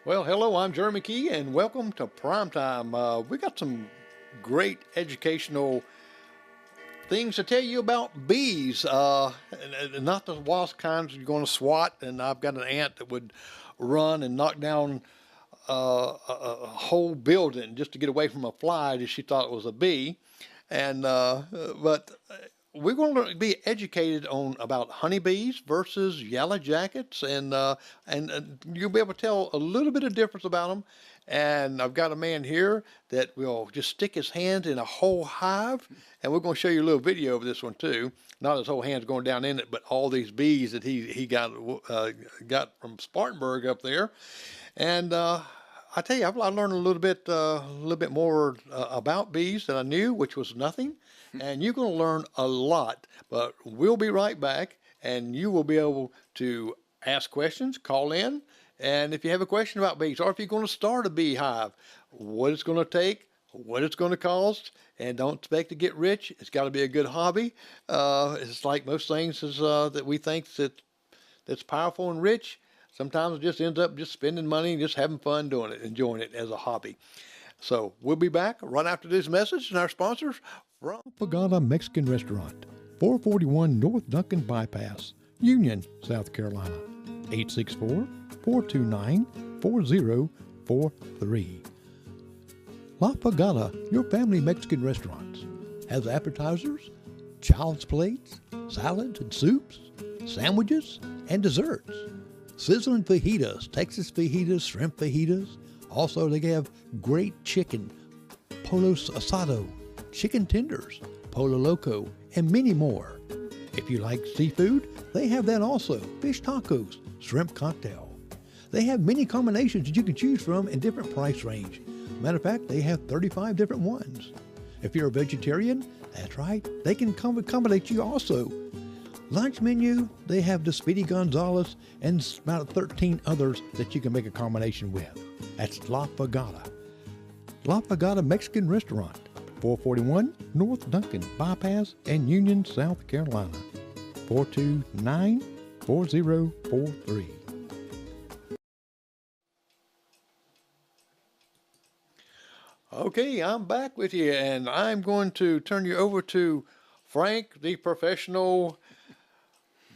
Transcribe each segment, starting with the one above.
Well, hello, I'm Jeremy McKee, and welcome to Primetime. We got some great educational things to tell you about bees. And not the wasp kinds you're going to swat, and I've got an aunt that would run and knock down a whole building just to get away from a fly that she thought it was a bee. But we're going to be educated on about honeybees versus yellow jackets, and you'll be able to tell a little bit of difference about them. And I've got a man here that will just stick his hand in a whole hive, and we're going to show you a little video of this one too. Not his whole hands going down in it, but all these bees that he got from Spartanburg up there. And I tell you, I learned a little bit more about bees than I knew, which was nothing. And you're going to learn a lot. But we'll be right back, and you will be able to ask questions, call in, and if you have a question about bees, or if you're going to start a beehive, what it's going to take, what it's going to cost, and don't expect to get rich. It's got to be a good hobby. It's like most things that we think that's powerful and rich. Sometimes it just ends up just spending money and just having fun doing it, enjoying it as a hobby. So we'll be back right after this message and our sponsors from Pagana Mexican Restaurant, 441 North Duncan Bypass, Union, South Carolina, 864-429-4043. La Pagana, your family Mexican restaurants, has appetizers, child's plates, salads and soups, sandwiches, and desserts. Sizzling fajitas, Texas fajitas, shrimp fajitas. Also, they have great chicken, polo asado, chicken tenders, polo loco, and many more. If you like seafood, they have that also. Fish tacos, shrimp cocktail. They have many combinations that you can choose from in different price range. Matter of fact, they have 35 different ones. If you're a vegetarian, that's right, they can accommodate you also. Lunch menu, they have the Speedy Gonzales and about 13 others that you can make a combination with. That's La Pagana. La Pagana Mexican Restaurant, 441 North Duncan Bypass and Union, South Carolina, 429-4043. Okay, I'm back with you, and I'm going to turn you over to Frank, the professional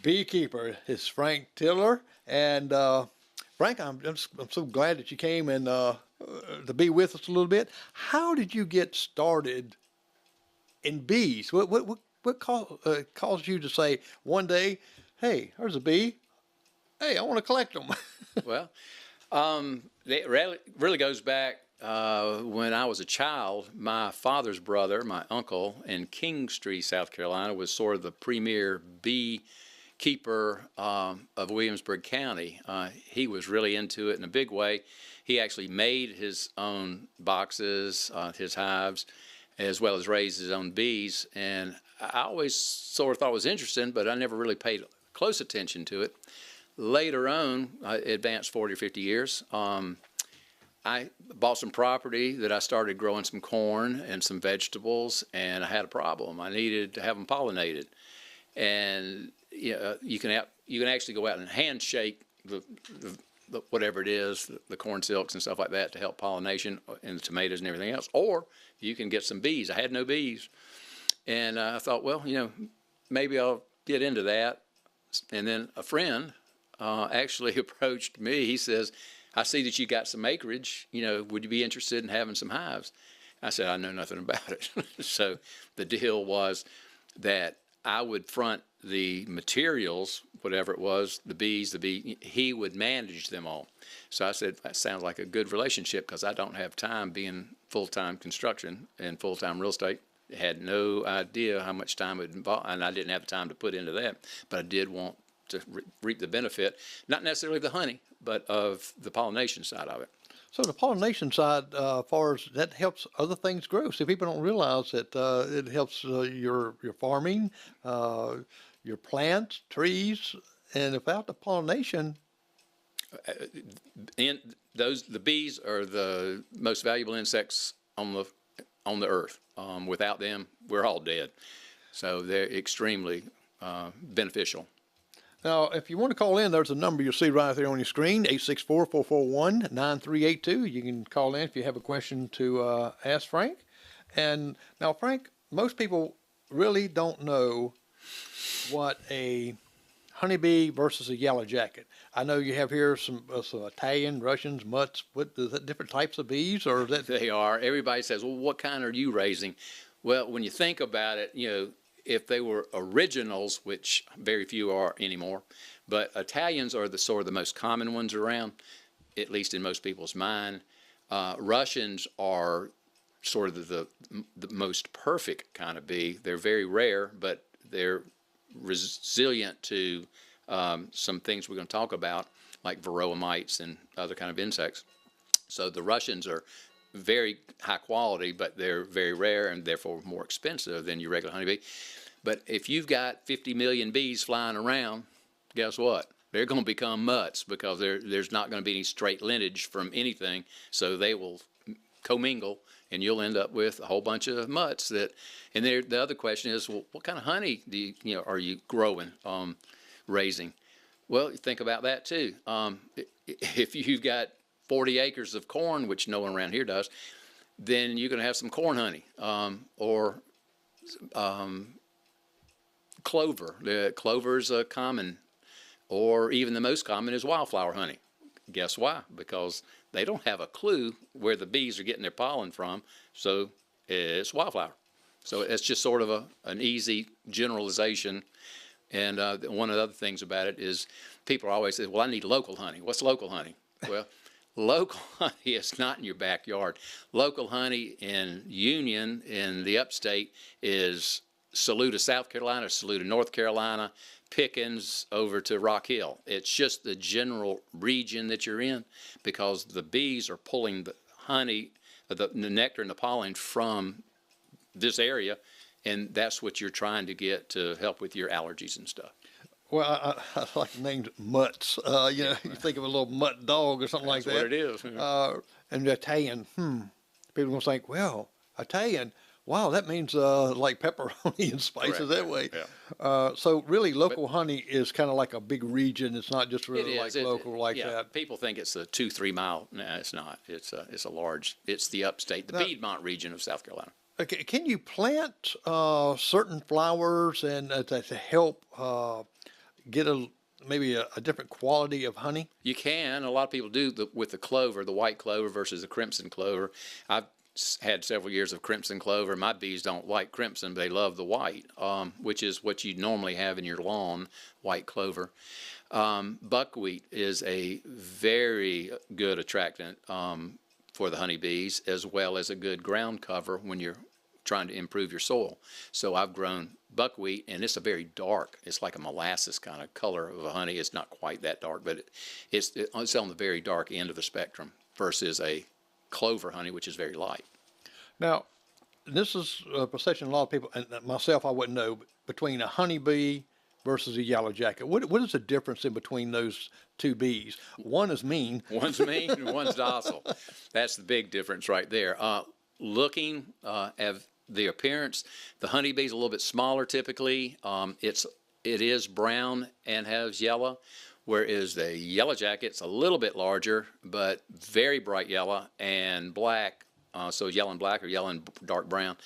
beekeeper. It's Frank Tiller, and Frank, I'm so glad that you came and to be with us a little bit. How did you get started in bees? What caused you to say one day, "Hey, there's a bee. Hey, I want to collect them"? Well, it really goes back when I was a child. My father's brother, my uncle, in Kingstree, South Carolina, was sort of the premier bee keeper of Williamsburg County. He was really into it in a big way. He actually made his own boxes, his hives, as well as raised his own bees. And I always sort of thought it was interesting, but I never really paid close attention to it. Later on, I advanced 40 or 50 years. I bought some property that I started growing some corn and some vegetables, and I had a problem. I needed to have them pollinated. And you can actually go out and handshake the whatever it is, the corn silks and stuff like that, to help pollination and the tomatoes and everything else. Or you can get some bees. I had no bees, and I thought, well, maybe I'll get into that. And then a friend actually approached me. He says, I see that you got some acreage. Would you be interested in having some hives? I said, I know nothing about it. So the deal was that I would front the materials, whatever it was, the bees, he would manage them all. So I said, that sounds like a good relationship, because I don't have time being full-time construction and full-time real estate. Had no idea how much time it would involve, and I didn't have time to put into that, but I did want to reap the benefit, not necessarily of the honey, but of the pollination side of it. So the pollination side, far as that helps other things grow. See, people don't realize that it helps your farming, your plants, trees, and without the pollination, The bees are the most valuable insects on the earth. Without them, we're all dead. So they're extremely beneficial. Now, if you want to call in, there's a number you'll see right there on your screen, 864-441-9382. You can call in if you have a question to ask Frank. And now, Frank, most people really don't know what a honeybee versus a yellow jacket. I know you have here some Italian, Russians, mutts. Is that different types of bees, or is that? They are. Everybody says, well, what kind are you raising? Well, when you think about it, if they were originals, which very few are anymore, but Italians are the sort of the most common ones around, at least in most people's mind. Russians are sort of the most perfect kind of bee. They're very rare, but they're resilient to some things we're going to talk about, like varroa mites and other kind of insects. So the Russians are very high quality, but they're very rare and therefore more expensive than your regular honeybee. But if you've got 50 million bees flying around, guess what? They're going to become mutts, because there's not going to be any straight lineage from anything. So they will commingle, and you'll end up with a whole bunch of mutts. And the other question is, well, what kind of honey are you growing, raising? Well, think about that too. If you've got 40 acres of corn, which no one around here does, then you're going to have some corn honey, or clover. Clover is a common, or even the most common is wildflower honey. Guess why? Because they don't have a clue where the bees are getting their pollen from, so it's wildflower. So it's just sort of an easy generalization. And one of the other things about it is people always say, well, I need local honey. What's local honey? Well, local honey is not in your backyard. Local honey in Union, in the upstate, is Saluda, South Carolina, Saluda, North Carolina, Pickens over to Rock Hill. It's just the general region that you're in, because the bees are pulling the honey, the nectar and the pollen from this area, and that's what you're trying to get to help with your allergies and stuff. Well, I like the name mutts. You think of a little mutt dog or something like that. That's what it is. And Italian, people are going to think, well, Italian, wow, that means like pepperoni and spices. Correct. That way. Yeah. So really, local honey is kind of like a big region. It's not just really like local like yeah, that. People think it's a 2-3 mile. No, it's not. It's a large. It's the upstate, the Piedmont region of South Carolina. Okay, can you plant certain flowers and to help get maybe a different quality of honey? You can. A lot of people do with the clover, the white clover versus the crimson clover. I've had several years of crimson clover. My bees don't like crimson, but they love the white, which is what you normally have in your lawn, white clover. Buckwheat is a very good attractant for the honeybees, as well as a good ground cover when you're trying to improve your soil. So I've grown buckwheat, and it's a very dark, it's like a molasses kind of color of a honey. It's not quite that dark, but it's on the very dark end of the spectrum, versus a clover honey, which is very light. Now, this is a perception a lot of people, and myself, I wouldn't know, between a honeybee versus a yellow jacket. What is the difference in between those two bees? One is mean. One's mean and one's docile. That's the big difference right there. Looking at the appearance, the honeybee's a little bit smaller typically. It is brown and has yellow, whereas the yellow jacket's a little bit larger, but very bright yellow and black. So yellow and black or yellow and dark brown.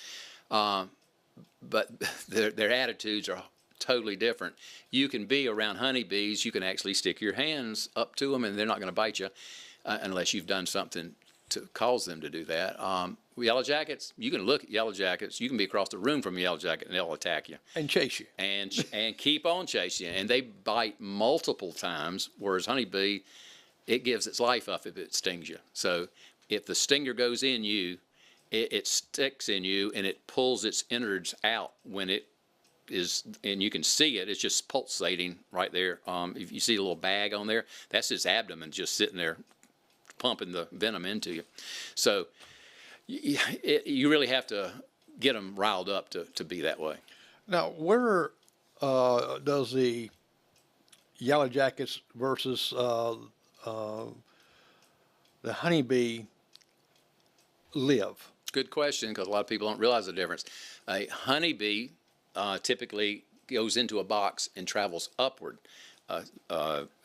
But their attitudes are totally different. You can be around honeybees. You can actually stick your hands up to them, and they're not going to bite you. unless you've done something to cause them to do that. Yellow jackets, you can look at yellow jackets. You can be across the room from a yellow jacket, and they'll attack you And chase you. and keep on chasing you. And they bite multiple times, whereas honeybee, it gives its life up if it stings you. So if the stinger goes in you, it sticks in you, and it pulls its innards out when it is, and you can see it. It's just pulsating right there. If you see a little bag on there, that's its abdomen just sitting there pumping the venom into you. So you really have to get them riled up to be that way. Now, where does the yellow jackets versus the honeybee live? Good question, because a lot of people don't realize the difference. A honeybee typically goes into a box and travels upward.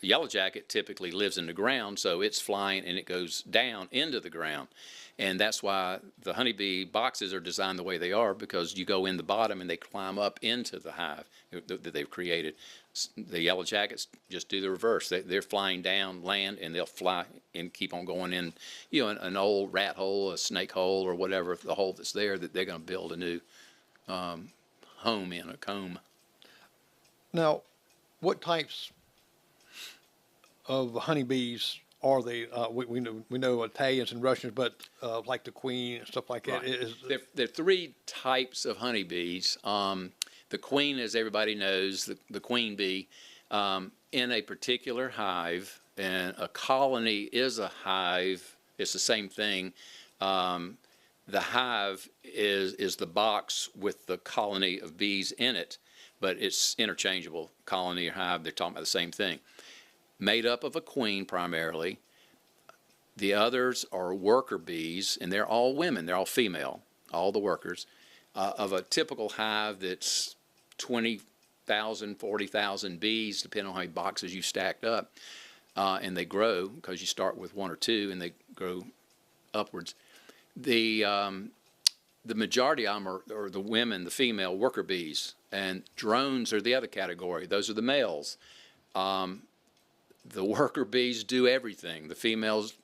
Yellow jacket typically lives in the ground, so it's flying and it goes down into the ground. And that's why the honeybee boxes are designed the way they are, because you go in the bottom and they climb up into the hive that they've created. The yellow jackets just do the reverse. They're flying down, land, and they'll fly and keep on going in, an old rat hole, a snake hole, or whatever, the hole that's there, that they're going to build a new home in, a comb. Now, what types of honeybees are they? We know Italians and Russians, but like the queen and stuff like that. Right. There are three types of honeybees. The queen, as everybody knows, the queen bee, in a particular hive, and a colony is a hive. It's the same thing. The hive is the box with the colony of bees in it, but it's interchangeable. Colony or hive, they're talking about the same thing. Made up of a queen primarily. The others are worker bees, and they're all women. They're all female, all the workers. Of a typical hive that's 20,000, 40,000 bees, depending on how many boxes you stacked up, and they grow because you start with one or two and they grow upwards. The majority of them are the women, the female worker bees, and drones are the other category. Those are the males. The worker bees do everything. The females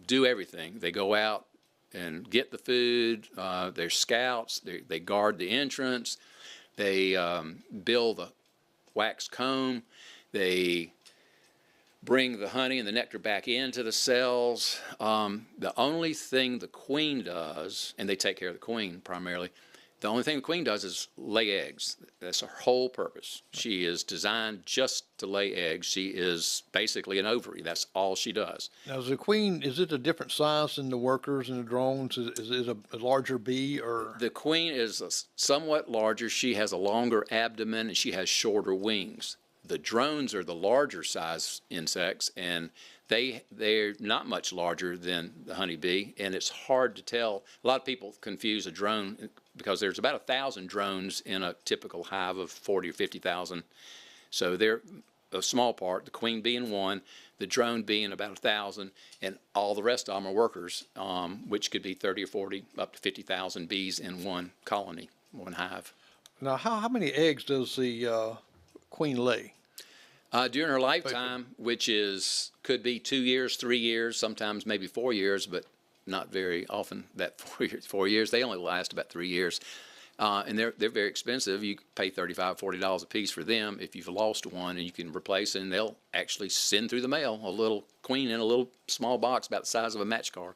do everything. They go out and get the food. They're scouts. They guard the entrance. They build the wax comb. They bring the honey and the nectar back into the cells. The only thing the queen does, and they take care of the queen primarily, the only thing the queen does is lay eggs. That's her whole purpose. She is designed just to lay eggs. She is basically an ovary. That's all she does. Now, is the queen, is it a different size than the workers and the drones? Is it a larger bee, or? The queen is somewhat larger. She has a longer abdomen and she has shorter wings. The drones are the larger size insects, and they're not much larger than the honeybee, and it's hard to tell. A lot of people confuse a drone because there's about 1,000 drones in a typical hive of 40 or 50,000. So they're a small part, the queen being one, the drone being about 1,000, and all the rest of them are workers, which could be 30 or 40, up to 50,000 bees in one colony, one hive. Now, how many eggs does the queen lay? During her lifetime, which could be 2 years, 3 years, sometimes maybe 4 years, but not very often that 4 years. They only last about 3 years. And they're very expensive. You pay $35, $40 a piece for them if you've lost one, and you can replace it, and they'll actually send through the mail a little queen in a little small box about the size of a match car,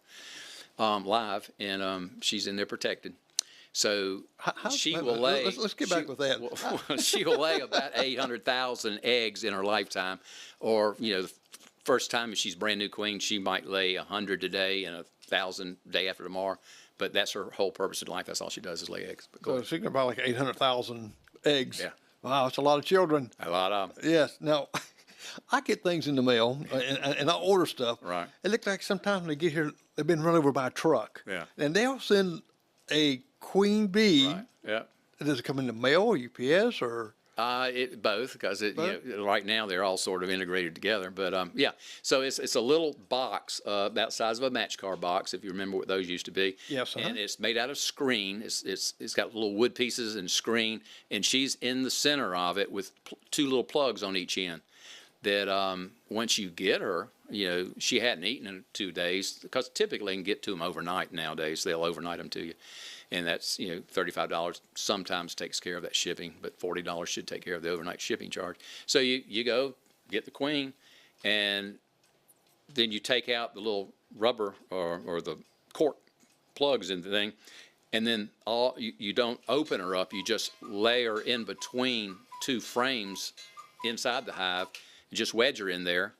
live, and she's in there protected. So she will lay. Let's get back with that. She will lay about 800,000 eggs in her lifetime, or the first time if she's brand new queen, she might lay 100 today and 1,000 day after tomorrow. But that's her whole purpose in life. That's all she does is lay eggs. So she's about like 800,000 eggs. Yeah. Wow, it's a lot of children. A lot of them. Yes. Now, I get things in the mail, and I order stuff. Right. It looks like sometimes when they get here, they've been run over by a truck. Yeah. And they'll send a queen bee. Right. Yeah. Does it come in the mail or UPS or? Both, because right now they're all sort of integrated together. But yeah, so it's a little box about the size of a match car box, if you remember what those used to be. Yes. And it's made out of screen. It's got little wood pieces and screen, and she's in the center of it with two little plugs on each end. that once you get her, she hadn't eaten in 2 days, because typically you can get to them overnight nowadays. They'll overnight them to you. And that's, $35 sometimes takes care of that shipping, but $40 should take care of the overnight shipping charge. So you go get the queen, and then you take out the little rubber or the cork plugs in the thing, and then you don't open her up. You just lay her in between two frames inside the hive, and just wedge her in there,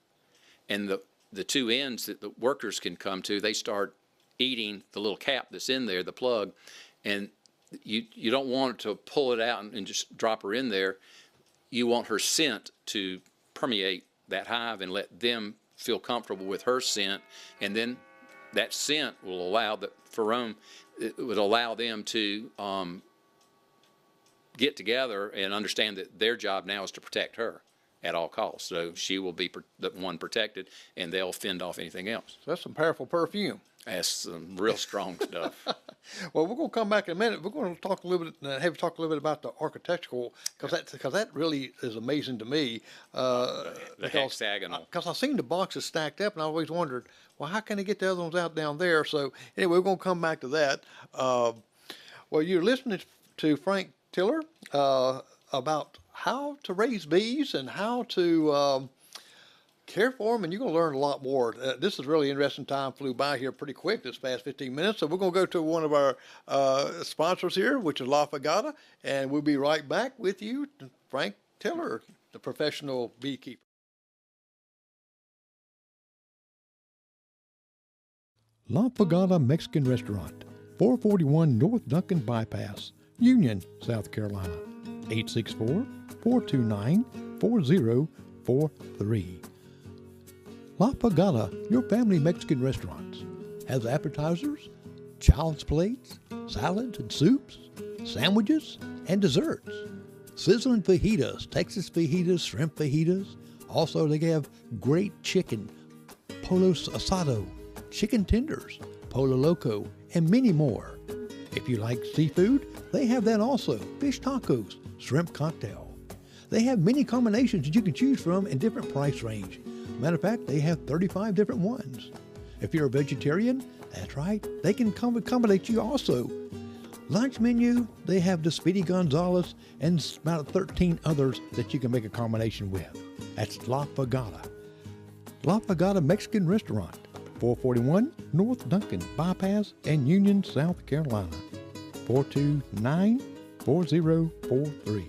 and the two ends that the workers can come to, they start eating the little cap that's in there, the plug, and you don't want to pull it out and just drop her in there. You want her scent to permeate that hive and let them feel comfortable with her scent, and then that scent will allow the pheromone, it would allow them to get together and understand that their job now is to protect her at all costs. So she will be the one protected, and they'll fend off anything else. So that's some powerful perfume. That's some real strong stuff. Well, we're going to come back in a minute. We're going to talk a little bit, have you talk a little bit about the architectural, because that really is amazing to me. The hexagonal. Because I've seen the boxes stacked up, and I always wondered, well, how can they get the other ones out down there? So anyway, we're going to come back to that. Well, you're listening to Frank Tiller about how to raise bees and how to care for them, and you're going to learn a lot more. This is really interesting. Time flew by here pretty quick this past 15 minutes, so we're going to go to one of our sponsors here, which is La Fagata, and we'll be right back with you, Frank Tiller, the professional beekeeper. La Fagata Mexican Restaurant, 441 North Duncan Bypass, Union, South Carolina, 864-429-4043. La Fagata, your family Mexican restaurants, has appetizers, child's plates, salads and soups, sandwiches, and desserts. Sizzling fajitas, Texas fajitas, shrimp fajitas. Also, they have great chicken, polo asado, chicken tenders, polo loco, and many more. If you like seafood, they have that also. Fish tacos, shrimp cocktail. They have many combinations that you can choose from in different price range. Matter of fact, they have 35 different ones. If you're a vegetarian, that's right, they can accommodate you also. Lunch menu, they have the Speedy Gonzales and about 13 others that you can make a combination with. That's La Fagata. La Fagata Mexican Restaurant, 441 North Duncan Bypass and Union, South Carolina, 429-4043.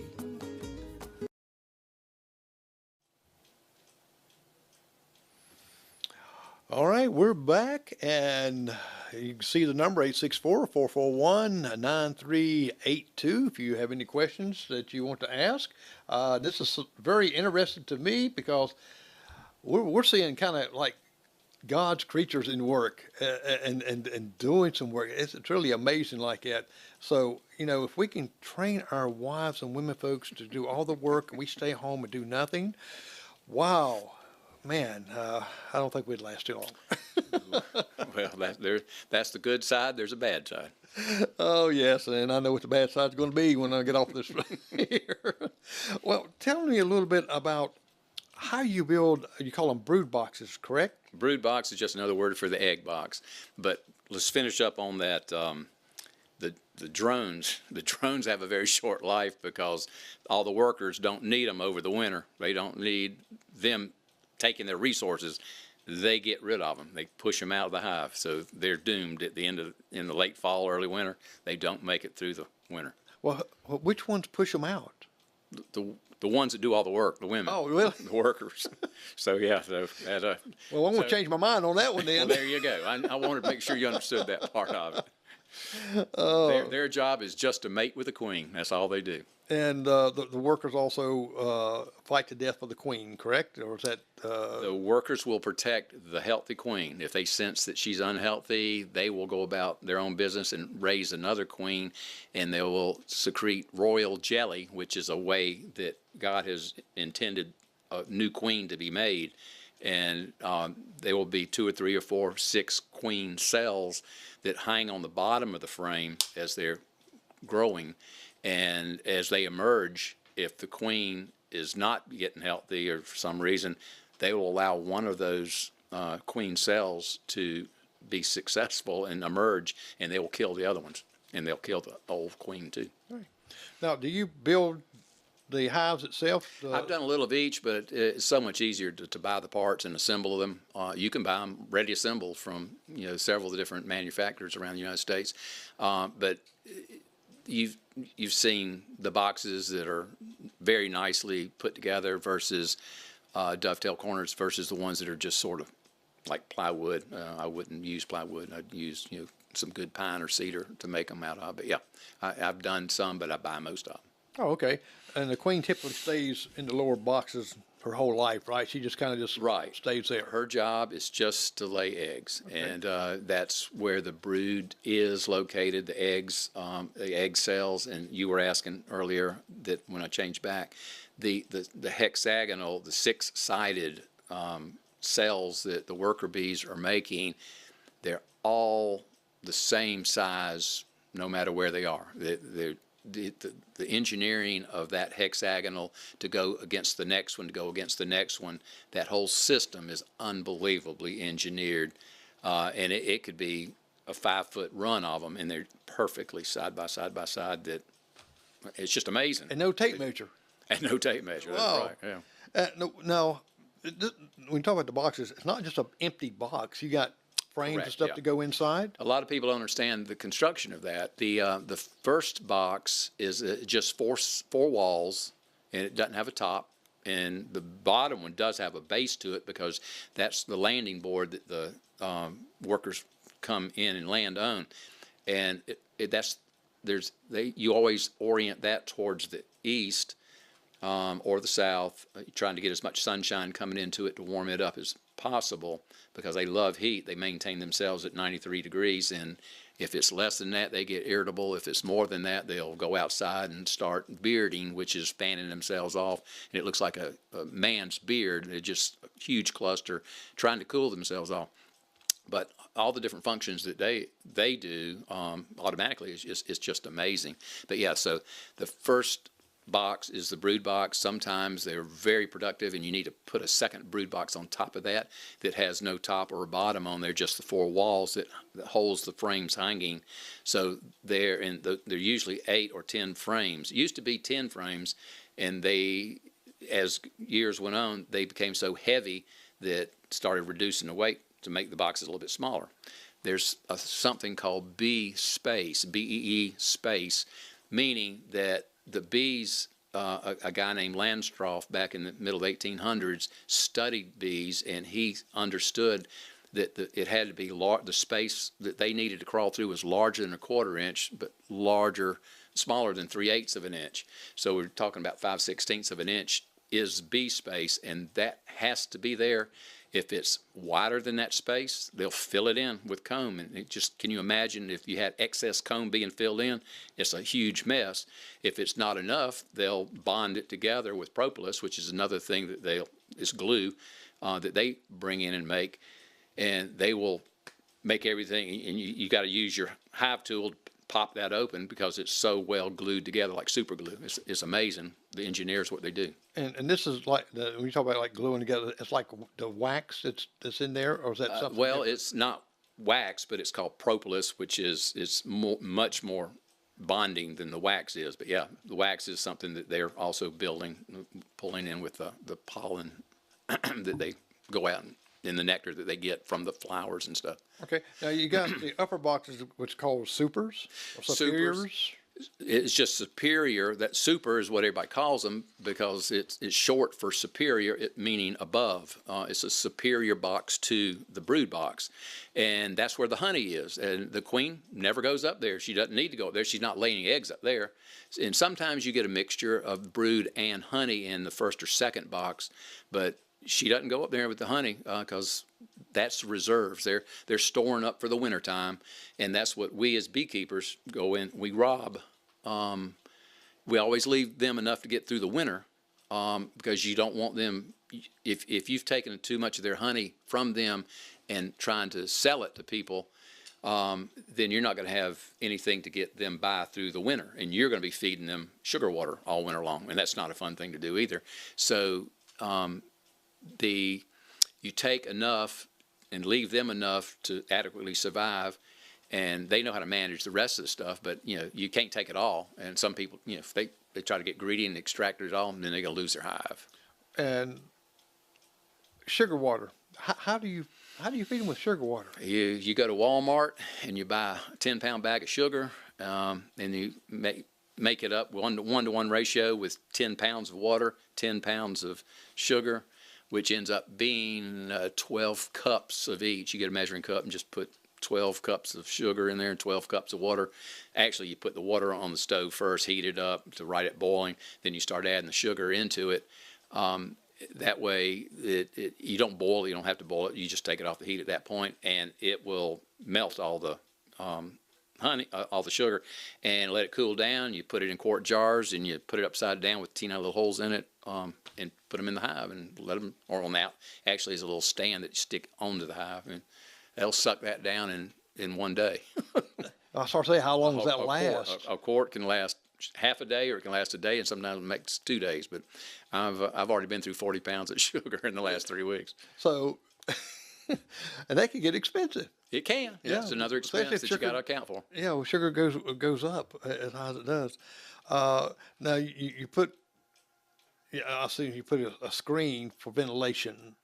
All right, we're back, and you can see the number 864-441-9382 if you have any questions that you want to ask. This is very interesting to me because we're seeing kind of like God's creatures in work and doing some work. It's really amazing like that. So, if we can train our wives and women folks to do all the work and we stay home and do nothing, wow. Man, I don't think we'd last too long. Well, that's the good side. There's a bad side. Oh, yes, and I know what the bad side's going to be when I get off this here. Well, tell me a little bit about how you build, you call them brood boxes, correct? Brood box is just another word for the egg box. But let's finish up on that. The drones. The drones have a very short life because all the workers don't need them over the winter. They don't need them taking their resources. They get rid of them. They push them out of the hive, so they're doomed at the end of in the late fall, early winter. They don't make it through the winter. Well, which ones push them out? The ones that do all the work, the women. Oh, really? The workers. So yeah. So well, I'm going to change my mind on that one then. Well, there you go. I wanted to make sure you understood that part of it. Their job is just to mate with the queen. That's all they do. And the workers also fight to death for the queen, correct? Or is that the workers will protect the healthy queen. If they sense that she's unhealthy, they will go about their own business and raise another queen, and they will secrete royal jelly, which is a way that God has intended a new queen to be made. And there will be 2 or 3 or 4, 6 queen cells that hang on the bottom of the frame as they're growing. And as they emerge, if the queen is not getting healthy or for some reason, they will allow one of those queen cells to be successful and emerge, and they will kill the other ones, and they'll kill the old queen too. Right. Now, do you build the hives itself? I've done a little of each, but it's so much easier to buy the parts and assemble them. You can buy them ready assembled from several of the different manufacturers around the United States, but you've seen the boxes that are very nicely put together versus dovetail corners versus the ones that are just sort of like plywood. I wouldn't use plywood. I'd use some good pine or cedar to make them out of. But yeah, I've done some, but I buy most of them. Oh, okay. And the queen typically stays in the lower boxes her whole life, right? She just kind of just stays there. Her job is just to lay eggs, and that's where the brood is located. The egg cells. And you were asking earlier that when I changed back, the hexagonal, the six-sided cells that the worker bees are making, they're all the same size no matter where they are. The engineering of that hexagonal to go against the next one, to go against the next one, that whole system is unbelievably engineered. And it could be a 5-foot run of them, and they're perfectly side by side by side. That it's just amazing. And no tape measure. And no tape measure. That's right. Yeah. Now, when you talk about the boxes, it's not just an empty box. You got frames and stuff to go inside. A lot of people don't understand the construction of that. The first box is just four walls, and it doesn't have a top. And the bottom one does have a base to it because that's the landing board that the workers come in and land on. And you always orient that towards the east or the south, trying to get as much sunshine coming into it to warm it up as possible, because they love heat. They maintain themselves at 93 degrees, and if it's less than that, they get irritable. If it's more than that, they'll go outside and start bearding, which is fanning themselves off, and it looks like a man's beard. It's just a huge cluster trying to cool themselves off. But all the different functions that they do automatically is just amazing. But yeah, so the first box is the brood box. Sometimes they're very productive, and you need to put a second brood box on top of that has no top or bottom on there, just the four walls that holds the frames hanging. So they're usually 8 or 10 frames. It used to be 10 frames, and as years went on, they became so heavy that started reducing the weight to make the boxes a little bit smaller. There's something called bee space, BEE space, meaning that the bees, a guy named Landstroth back in the middle of the 1800s studied bees, and he understood that it had to be the space that they needed to crawl through was larger than a 1/4 inch, but smaller than 3/8 of an inch. So we're talking about 5/16 of an inch is bee space, and that has to be there. If it's wider than that space, they'll fill it in with comb. And can you imagine if you had excess comb being filled in? It's a huge mess. If it's not enough, they'll bond it together with propolis, which is another thing that it's glue that they bring in and make. And they will make everything, and you got to use your hive tool to pop that open because it's so well glued together, like super glue. It's amazing, the engineers, what they do. And this is like when you talk about like gluing together, it's like the wax that's in there, or is that something? Well, different? it's not wax, but it's called propolis, which is much more bonding than the wax is. But yeah, the wax is something that they're also pulling in with the pollen that they go out in the nectar that they get from the flowers and stuff. Okay. Now you got the upper boxes, which called supers or superiors. It's just superior. That super is what everybody calls them because it's short for superior, meaning above. It's a superior box to the brood box, and that's where the honey is. And the queen never goes up there. She doesn't need to go up there. She's not laying eggs up there. And sometimes you get a mixture of brood and honey in the first or second box, but she doesn't go up there with the honey because that's reserves. They're storing up for the wintertime, and that's what we as beekeepers go in. We rob. We always leave them enough to get through the winter because you don't want them. If you've taken too much of their honey from them and trying to sell it to people, then you're not going to have anything to get them by through the winter, and you're going to be feeding them sugar water all winter long, and that's not a fun thing to do either. So you take enough and leave them enough to adequately survive, and they know how to manage the rest of the stuff. But you can't take it all, and some people, if they try to get greedy and extract it all, and then they're going to lose their hive. And sugar water, how do you feed them with sugar water? You go to Walmart and you buy a 10-pound bag of sugar, and you make it up 1-to-1 ratio with 10 pounds of water, 10 pounds of sugar, which ends up being 12 cups of each. You get a measuring cup and just put 12 cups of sugar in there and 12 cups of water. Actually, you put the water on the stove first, heat it up to right at boiling, then you start adding the sugar into it. That way, you don't boil it, you don't have to boil it, you just take it off the heat at that point, and it will melt all the honey, all the sugar, and let it cool down. You put it in quart jars, and you put it upside down with teeny little holes in it, and put them in the hive, and let them, or on that, actually is a little stand that you stick onto the hive, and they'll suck that down in one day. I start to say, how long does that last? A quart can last half a day, or it can last a day, and sometimes it makes 2 days. But I've already been through 40 pounds of sugar in the last 3 weeks. So, and that can get expensive. It can. Yeah, it's another expense that you got to account for. Yeah, well, sugar goes up as high as it does. Now you put, I see you put a screen for ventilation.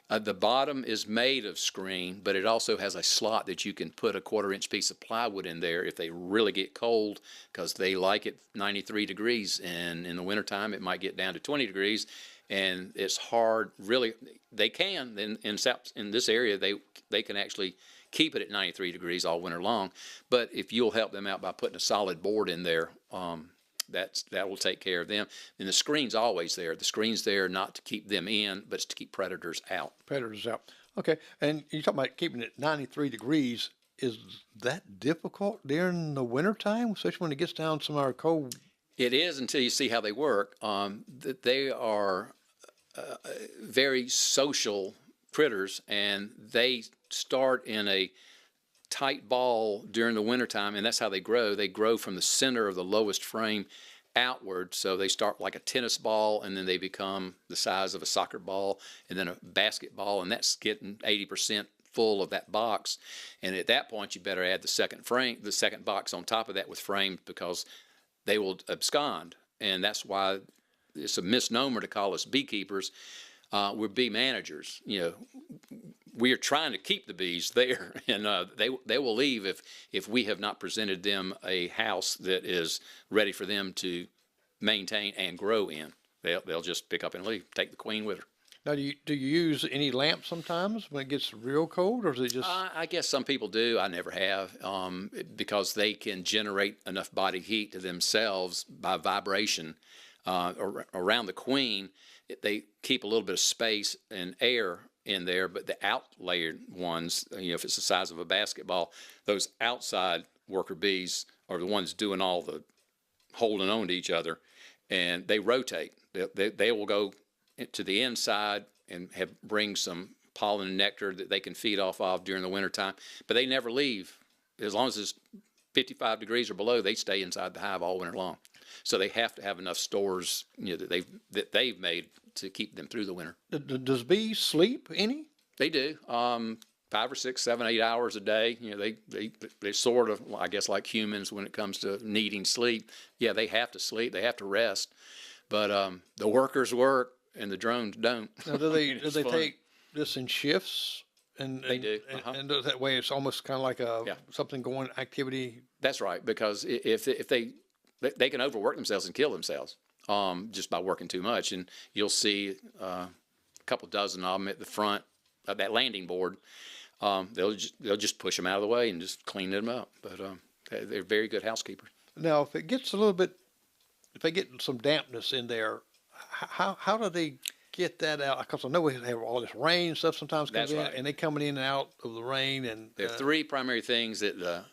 The bottom is made of screen, but it also has a slot that you can put a 1/4-inch piece of plywood in there if they really get cold, because they like it 93 degrees, and in the wintertime it might get down to 20 degrees, and it's hard. Really, they can in this area they can actually keep it at 93 degrees all winter long. But if you'll help them out by putting a solid board in there, that will take care of them. And the screen's always there. The screen's there not to keep them in, but it's to keep predators out. Predators out. Okay. And you're talking about keeping it 93 degrees. Is that difficult during the wintertime, especially when it gets down some of our cold? It is, until you see how they work. They are very social critters, and they start in a tight ball during the wintertime, and that's how they grow. They grow from the center of the lowest frame outward, so they start like a tennis ball, and then they become the size of a soccer ball, and then a basketball, and that's getting 80% full of that box. And at that point, you better add the second box on top of that with frames, because they will abscond. And that's why it's a misnomer to call us beekeepers. We're bee managers. We are trying to keep the bees there, and they will leave if we have not presented them a house that is ready for them to maintain and grow in. They'll just pick up and leave. Take the queen with her. Now, do you use any lamps sometimes when it gets real cold, or is it just? I guess some people do. I never have, because they can generate enough body heat to themselves by vibration around the queen. They keep a little bit of space and air in there, but the out-layered ones, if it's the size of a basketball, those outside worker bees are the ones doing all the holding on to each other, and they rotate. They will go to the inside and bring some pollen and nectar that they can feed off of during the wintertime, but they never leave. As long as it's 55 degrees or below, they stay inside the hive all winter long. So they have to have enough stores, that they've made to keep them through the winter. Does bees sleep any? They do. 5 or 6, 7, 8 hours a day. They sort of, I guess, like humans when it comes to needing sleep. Yeah, they have to sleep. They have to rest. But the workers work and the drones don't. Now, do they take this in shifts? And they do. And that way it's almost kind of like something going activity. That's right, because if they can overwork themselves and kill themselves just by working too much. And you'll see a couple dozen of them at the front of that landing board. They'll just push them out of the way and just clean them up. But they're very good housekeepers. Now, if it gets a little bit, if they get some dampness in there, how do they get that out? Because I know we have all this rain stuff sometimes comes in, and they coming in and out of the rain. And there are 3 primary things that the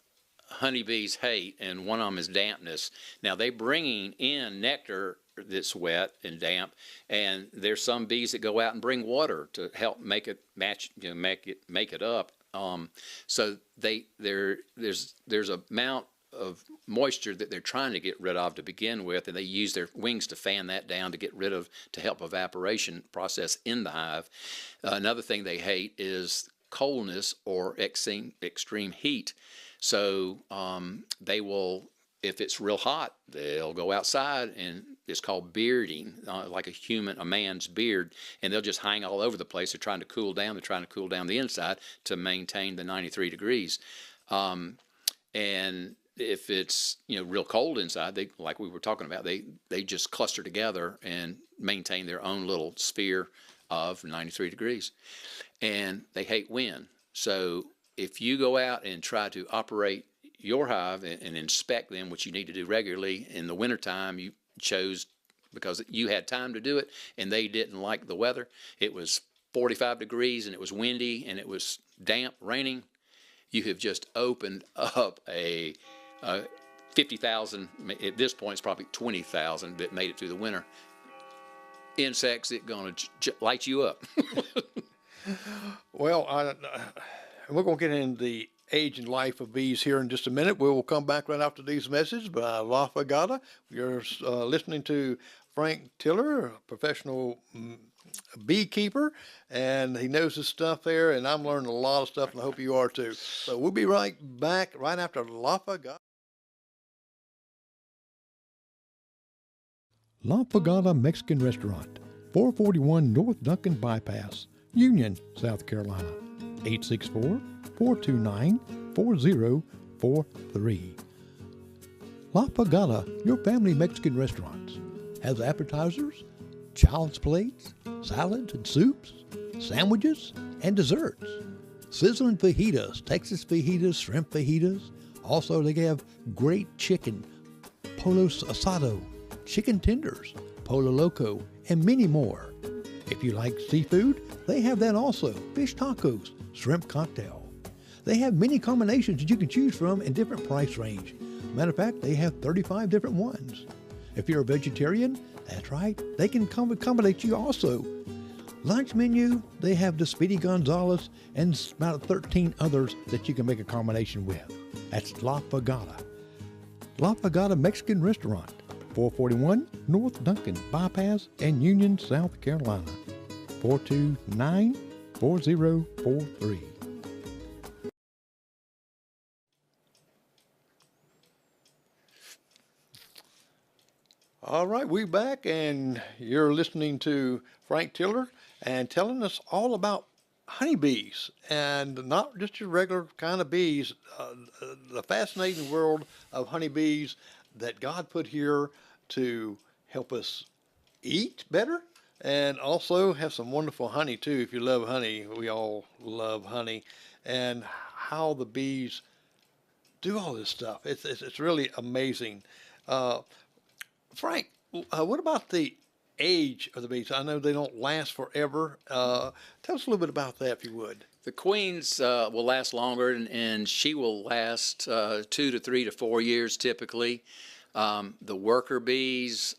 honeybees hate, and one of them is dampness. Now, they're bringing in nectar that's wet and damp, and there's some bees that go out and bring water to help make it match, make it up So there's amount of moisture that they're trying to get rid of to begin with, and they use their wings to fan that down to help evaporation process in the hive. Another thing they hate is coldness or extreme heat. So they will, if it's real hot, they'll go outside, and it's called bearding, like a man's beard, and they'll just hang all over the place. They're trying to cool down. They're trying to cool down the inside to maintain the 93 degrees. And if it's real cold inside, they, like we were talking about, they just cluster together and maintain their own little sphere of 93 degrees. And they hate wind. So if you go out and try to operate your hive and inspect them, which you need to do regularly in the wintertime, you chose because you had time to do it and they didn't like the weather. It was 45 degrees and it was windy and it was damp, raining. You have just opened up a 50,000, at this point it's probably 20,000 that made it through the winter. Insects that going to light you up. Well, we're going to get into the age and life of bees here in just a minute. We will come back right after these messages by La Fagata. You're listening to Frank Tiller, a professional beekeeper, and he knows his stuff there, and I'm learning a lot of stuff, and I hope you are too. So we'll be right back right after La Fagata. La Fagata Mexican Restaurant, 441 North Duncan Bypass, Union, South Carolina, 864-429-4043. La Fagata, your family Mexican restaurants, has appetizers, child's plates, salads and soups, sandwiches, and desserts. Sizzling fajitas, Texas fajitas, shrimp fajitas. Also, they have great chicken, polo asado, chicken tenders, polo loco, and many more. If you like seafood, they have that also. Fish tacos, shrimp cocktail. They have many combinations that you can choose from in different price range. Matter of fact, they have 35 different ones. If you're a vegetarian, that's right, they can accommodate you also. Lunch menu, they have the Speedy Gonzales and about 13 others that you can make a combination with. That's La Fagata. La Fagata Mexican Restaurant, 441 North Duncan Bypass and Union, South Carolina, 429-4043. All right, we're back, and you're listening to Frank Tiller and telling us all about honeybees, and not just your regular kind of bees, the fascinating world of honeybees that God put here to help us eat better and also have some wonderful honey too. If you love honey, we all love honey, and how the bees do all this stuff. It's really amazing. Frank, what about the age of the bees? I know they don't last forever. Tell us a little bit about that, if you would. The queens will last longer, and she will last 2 to 3 to 4 years typically. The worker bees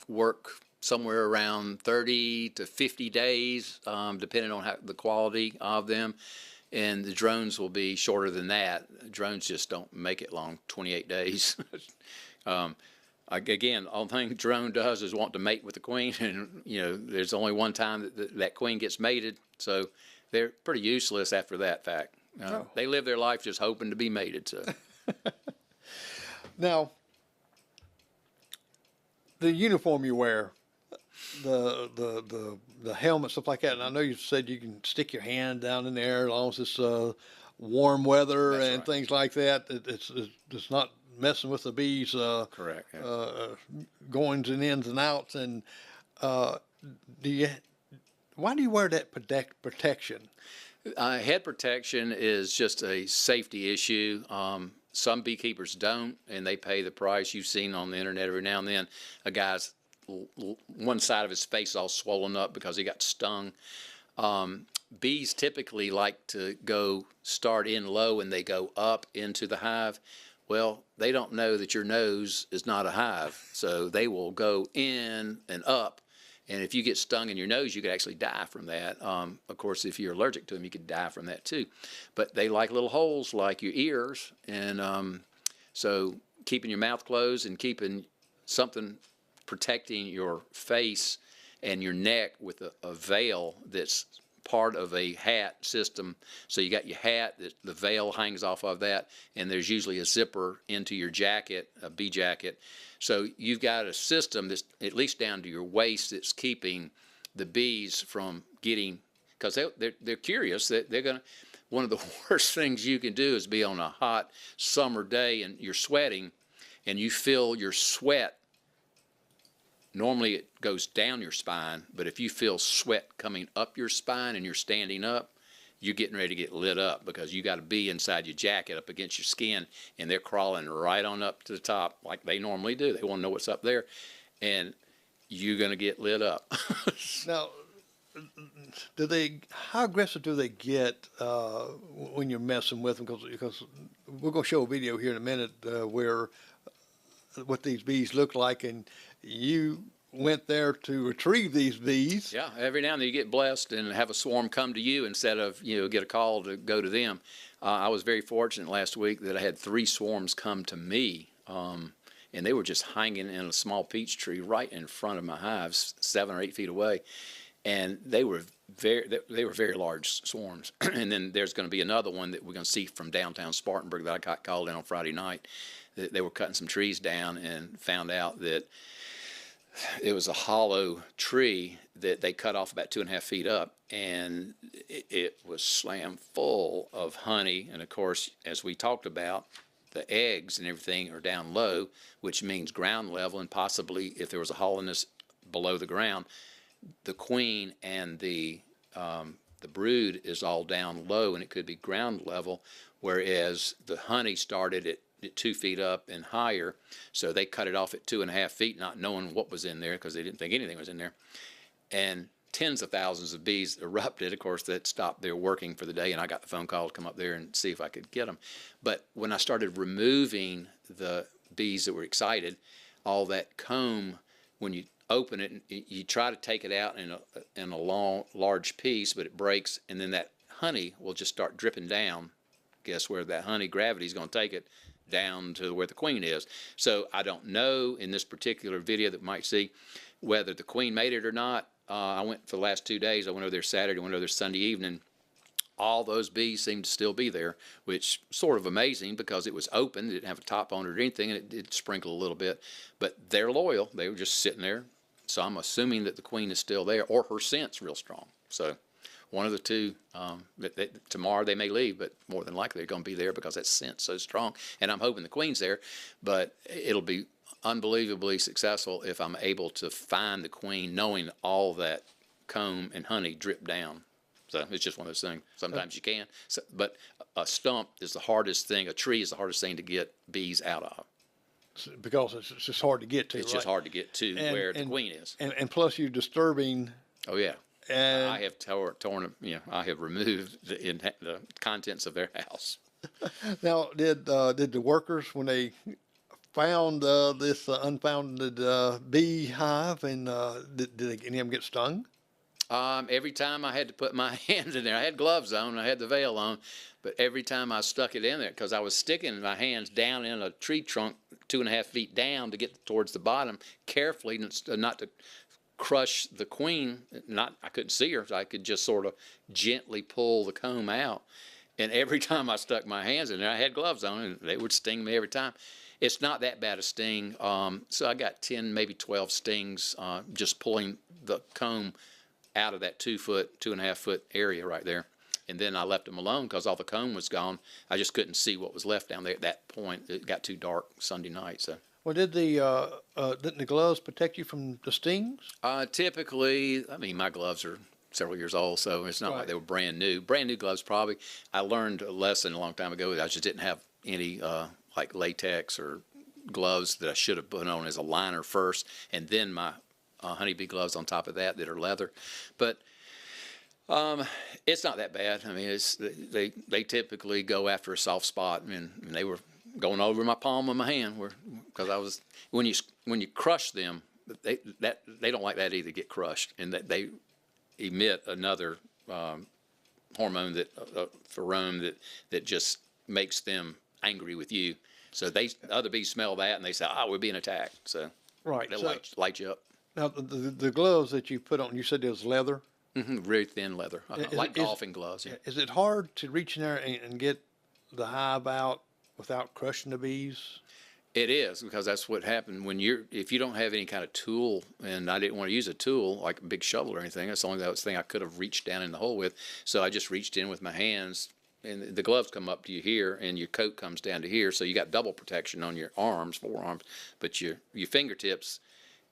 work somewhere around 30 to 50 days, depending on the quality of them. And the drones will be shorter than that. Drones just don't make it long, 28 days. Again, all the thing drone does is want to mate with the queen, and there's only one time that queen gets mated, so they're pretty useless after that fact. They live their life just hoping to be mated. So now, the uniform you wear, the helmet, stuff like that, and I know you said you can stick your hand down in there as long as it's warm weather. That's and right. Things like that. It's not messing with the bees. Correct. Goings and ins and outs. And why do you wear that protection? Head protection is just a safety issue. Some beekeepers don't, and they pay the price. You've seen on the internet every now and then a guy's one side of his face all swollen up because he got stung. Bees typically like to start in low and they go up into the hive. Well, they don't know that your nose is not a hive, so they will go in and up, And if you get stung in your nose, you could actually die from that. Of course, if you're allergic to them, you could die from that too. But they like little holes like your ears. And so keeping your mouth closed and keeping something protecting your face and your neck with a veil that's part of a hat system. So you got your hat, the veil hangs off of that, and there's usually a zipper into your jacket, a bee jacket. So you've got a system that's at least down to your waist that's keeping the bees from getting, because they're curious. They're going to, one of the worst things you can do is be on a hot summer day and you're sweating and you feel your sweat. Normally it goes down your spine, but if you feel sweat coming up your spine and you're standing up, you're getting ready to get lit up because you got a bee inside your jacket up against your skin, and they're crawling right on up to the top like they normally do. They want to know what's up there, and you're going to get lit up. Now, how aggressive do they get when you're messing with them? Because we're going to show a video here in a minute where what these bees look like, and you went there to retrieve these bees. Yeah, every now and then you get blessed and have a swarm come to you instead of, get a call to go to them. I was very fortunate last week that I had 3 swarms come to me, and they were just hanging in a small peach tree right in front of my hives, 7 or 8 feet away. And they were very large swarms. And then there's going to be another one that we're going to see from downtown Spartanburg that I got called in on Friday night. They were cutting some trees down and found out that it was a hollow tree that they cut off about 2.5 feet up, and it was slammed full of honey. And of course, as we talked about, the eggs and everything are down low, which means ground level, and possibly if there was a hollowness below the ground, the queen and the brood is all down low, and it could be ground level, whereas the honey started at 2 feet up and higher. So they cut it off at 2.5 feet, not knowing what was in there because they didn't think anything was in there. And tens of thousands of bees erupted. Of course, that stopped their working for the day, and I got the phone call to come up there and see if I could get them. But when I started removing the bees that were excited, all that comb, when you open it, you try to take it out in a large piece, but it breaks, and then that honey will just start dripping down. Guess where that honey gravity is going to take it? Down to where the queen is. So I don't know in this particular video that we might see whether the queen made it or not. I went for the last 2 days. I went over there Saturday, went over there Sunday evening. All those bees seemed to still be there, which sort of amazing because it was open. It didn't have a top on it or anything, and it did sprinkle a little bit. But they're loyal. They were just sitting there. So I'm assuming that the queen is still there, or her scent's real strong. So one of the two. Tomorrow they may leave, but more than likely they're going to be there because that scent's so strong. And I'm hoping the queen's there, but it'll be unbelievably successful if I'm able to find the queen, knowing all that comb and honey drip down. So it's just one of those things. Sometimes you can, but a stump is the hardest thing. A tree is the hardest thing to get bees out of. Because it's just hard to get to. It's just hard to get to where the queen is. And plus you're disturbing. Oh yeah. And I have torn, I have removed the contents of their house. Now, did the workers, when they found this unfounded beehive, and did any of them get stung? Every time I had to put my hands in there, I had gloves on, I had the veil on, but every time I stuck it in there, because I was sticking my hands down in a tree trunk 2.5 feet down to get towards the bottom, carefully, not to crush the queen. I couldn't see her, so I could just sort of gently pull the comb out. And every time I stuck my hands in there, I had gloves on, and they would sting me every time. It's not that bad a sting. So I got 10, maybe 12 stings just pulling the comb out of that 2.5 foot area right there. And then I left them alone because all the comb was gone. I just couldn't see what was left down there at that point. It got too dark Sunday night. So. Well, didn't the gloves protect you from the stings? Typically, my gloves are several years old, so it's not like they were brand new. Brand new gloves, probably. I learned a lesson a long time ago. I just didn't have any like latex or gloves that I should have put on as a liner first, and then my honeybee gloves on top of that are leather. But it's not that bad. They typically go after a soft spot, and they were going over my palm of my hand, because when you crush them, they don't like that either, get crushed, and that they emit another hormone pheromone that just makes them angry with you. So other bees smell that and they say, "Ah, we're being attacked." So Right. they'll So light you up. now the gloves that you put on, you said it was leather. Very thin leather, like golfing gloves. Yeah. Is it hard to reach in there and get the hive out without crushing the bees? It is, because that's what happened when if you don't have any kind of tool, and I didn't want to use a tool like a big shovel or anything. That's the only thing I could have reached down in the hole with. So I just reached in with my hands, and the gloves come up to you here, and your coat comes down to here. So you got double protection on your forearms, but your fingertips.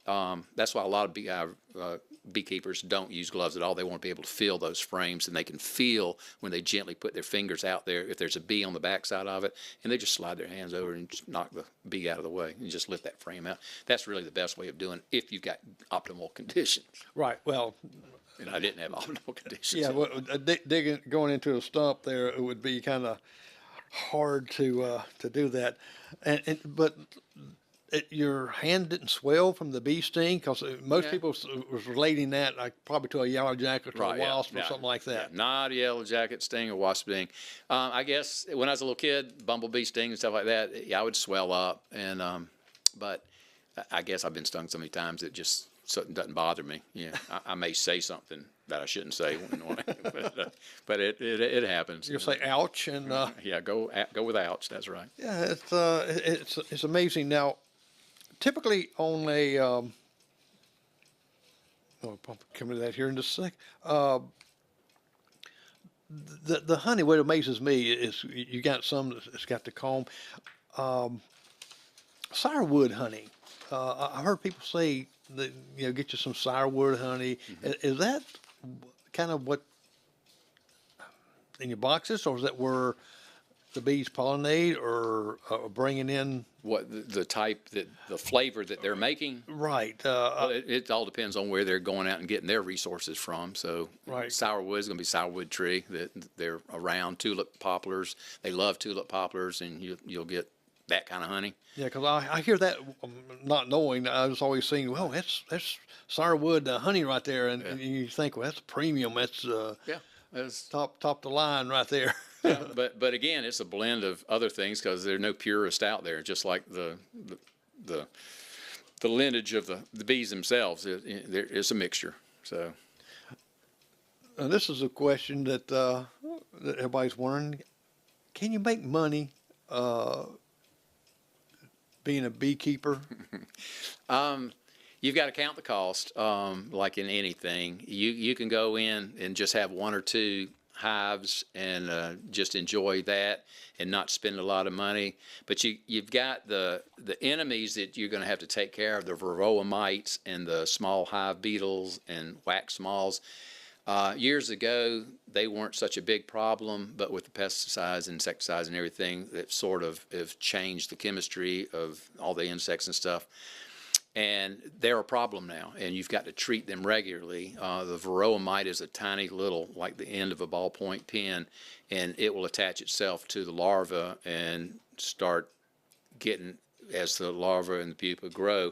That's why a lot of beekeepers don't use gloves at all. They want to be able to feel those frames, and they can feel when they gently put their fingers out there if there's a bee on the backside of it, and they just slide their hands over and just knock the bee out of the way and just lift that frame out. That's really the best way of doing it if you've got optimal conditions. Right. Well, And I didn't have optimal conditions. yeah. Well, going into a stump there, it would be kind of hard to do that, but. Your hand didn't swell from the bee sting, because most people was relating that like probably to a yellow jacket or a wasp or something like that. Yeah, not a yellow jacket sting or wasp sting. I guess when I was a little kid, bumblebee sting and stuff like that, I would swell up, and but I guess I've been stung so many times it just doesn't bother me. Yeah, I may say something that I shouldn't say, but it happens. You say ouch, and yeah, go with ouch. That's right. yeah, it's amazing. Now, typically on a I'll come to that here in just a sec. The honey, what amazes me is you got some that's got the comb. Sourwood honey. I heard people say that, get you some sourwood honey. Is that kind of what in your boxes, or is that where the bees pollinate or bringing in? What the type the flavor that they're making? Right. Well, it all depends on where they're going out and getting their resources from. So Right. sourwood is going to be sourwood tree that they're around. Tulip poplars, they love tulip poplars, and you'll get that kind of honey. Yeah, because I hear that, not knowing. I was always saying, well, that's sourwood honey right there, and you think, well, that's premium. That's Yeah, that's top the line right there. yeah, but again, it's a blend of other things, because there's no purist out there. Just like the lineage of the bees themselves, there is a mixture. So This is a question that everybody's wondering: can you make money being a beekeeper? You've got to count the cost, like in anything. You can go in and just have one or two hives and just enjoy that and not spend a lot of money. But you've got the enemies that you're going to have to take care of, the varroa mites and the small hive beetles and wax moths. Years ago, they weren't such a big problem, but with the pesticides, insecticides, and everything, that sort of have changed the chemistry of all the insects and stuff. And they're a problem now, and you've got to treat them regularly. The varroa mite is a tiny little, like the end of a ballpoint pen, and it will attach itself to the larva and start getting, as the larva and the pupa grow,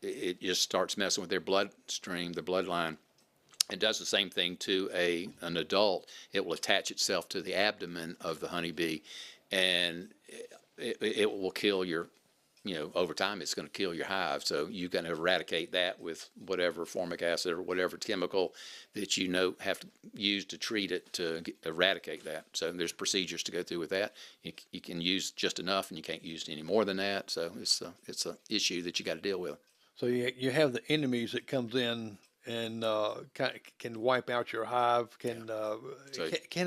it just starts messing with their bloodstream, the bloodline. It does the same thing to an adult. It will attach itself to the abdomen of the honeybee, and it will kill your, over time it's going to kill your hive. So you're going to eradicate that with whatever formic acid or whatever chemical that have to use to treat it to eradicate that. So there's procedures to go through with that. You can use just enough, and you can't use any more than that. So it's a issue that you got to deal with. So you have the enemies that comes in and can wipe out your hive. Can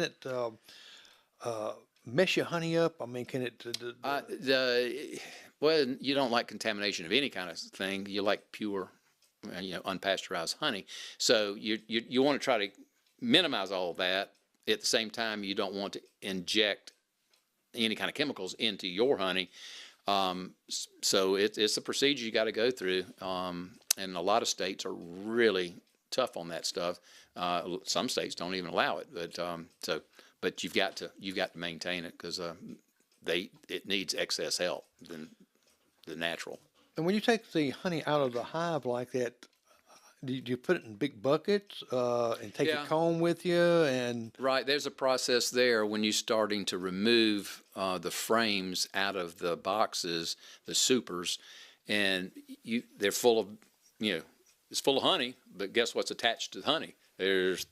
it mess your honey up? I mean, can it? Well, you don't like contamination of any kind of thing. You like pure, unpasteurized honey. So you want to try to minimize all of that. At the same time, you don't want to inject any kind of chemicals into your honey. So it's a procedure you got to go through. And a lot of states are really tough on that stuff. Some states don't even allow it. But you've got to maintain it, because it needs excess help than the natural. And when you take the honey out of the hive like that, do you put it in big buckets and take Yeah. it home with you? And Right, there's a process there when you're starting to remove the frames out of the boxes, the supers, and they're full of, it's full of honey. But guess what's attached to the honey? There's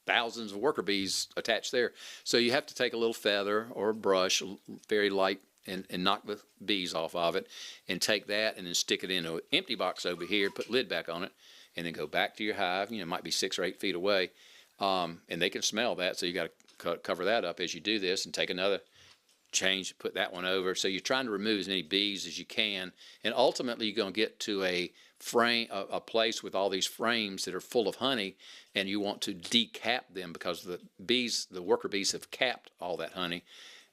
thousands of worker bees attached there. So you have to take a little feather or a brush, very light, and knock the bees off of it, and take that and then stick it in an empty box over here, put lid back on it, and then go back to your hive. It might be 6 or 8 feet away. And they can smell that, so you got to cover that up as you do this, and take another change, put that one over. So you're trying to remove as many bees as you can, and ultimately you're going to get to a frame, a place with all these frames that are full of honey, and you want to decap them because the worker bees have capped all that honey,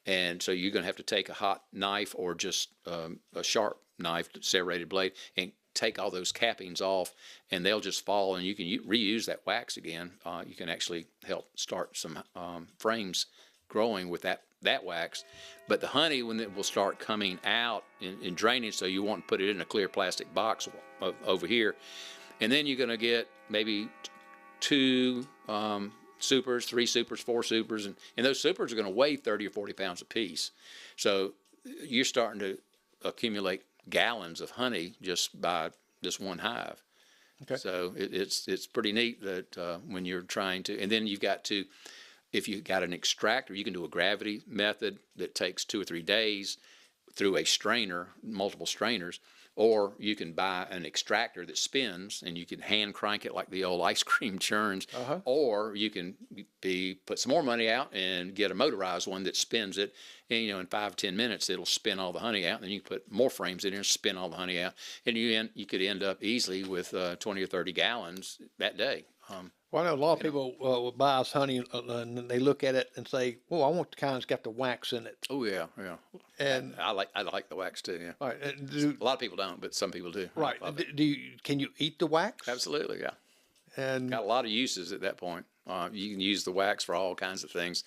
and so you're going to have to take a hot knife or just a sharp knife, serrated blade, and take all those cappings off, and they'll just fall, and you can reuse that wax again. You can actually help start some frames growing with that wax. But the honey, when it will start coming out and draining, so you want to put it in a clear plastic box over here, and then you're going to get maybe 2 supers, 3 supers, 4 supers, and those supers are going to weigh 30 or 40 pounds apiece. So you're starting to accumulate gallons of honey just by this one hive. Okay. So it's pretty neat that when you're trying to, and then you've got to, if you've got an extractor, you can do a gravity method that takes 2 or 3 days through a strainer, multiple strainers, or you can buy an extractor that spins and you can hand crank it like the old ice cream churns, or you can put some more money out and get a motorized one that spins it, and in 5 or 10 minutes it'll spin all the honey out, and then you can put more frames in there and spin all the honey out, and you could end up easily with 20 or 30 gallons that day. Well, I know a lot of people will buy us honey and they look at it and say, "Well, I want the kind that's got the wax in it." Oh yeah, yeah. And I like the wax too. Yeah. all right, A lot of people don't, but some people do. right. I love it. Can you eat the wax? Absolutely, yeah. And Got a lot of uses at that point. You can use the wax for all kinds of things.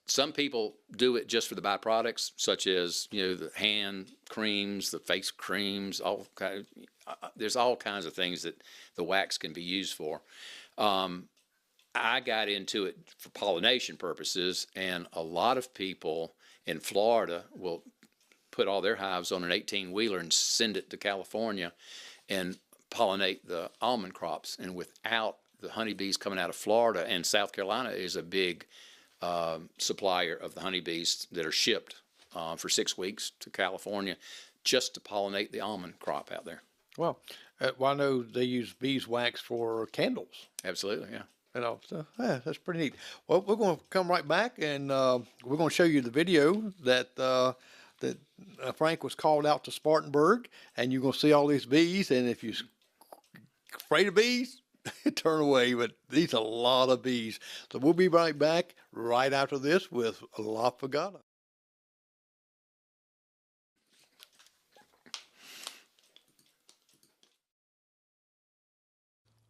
Some people do it just for the byproducts, such as the hand creams, the face creams. There's all kinds of things that the wax can be used for. I got into it for pollination purposes, and a lot of people in Florida will put all their hives on an 18-wheeler and send it to California and pollinate the almond crops. And without the honeybees coming out of Florida, and South Carolina is a big supplier of the honeybees that are shipped for 6 weeks to California just to pollinate the almond crop out there. well, I know they use beeswax for candles. Absolutely, yeah. So that's pretty neat. Well, we're going to come right back, and we're going to show you the video that Frank was called out to Spartanburg, and you're going to see all these bees. And if you're afraid of bees, turn away. But these are a lot of bees. So we'll be right back right after this with La Pagata.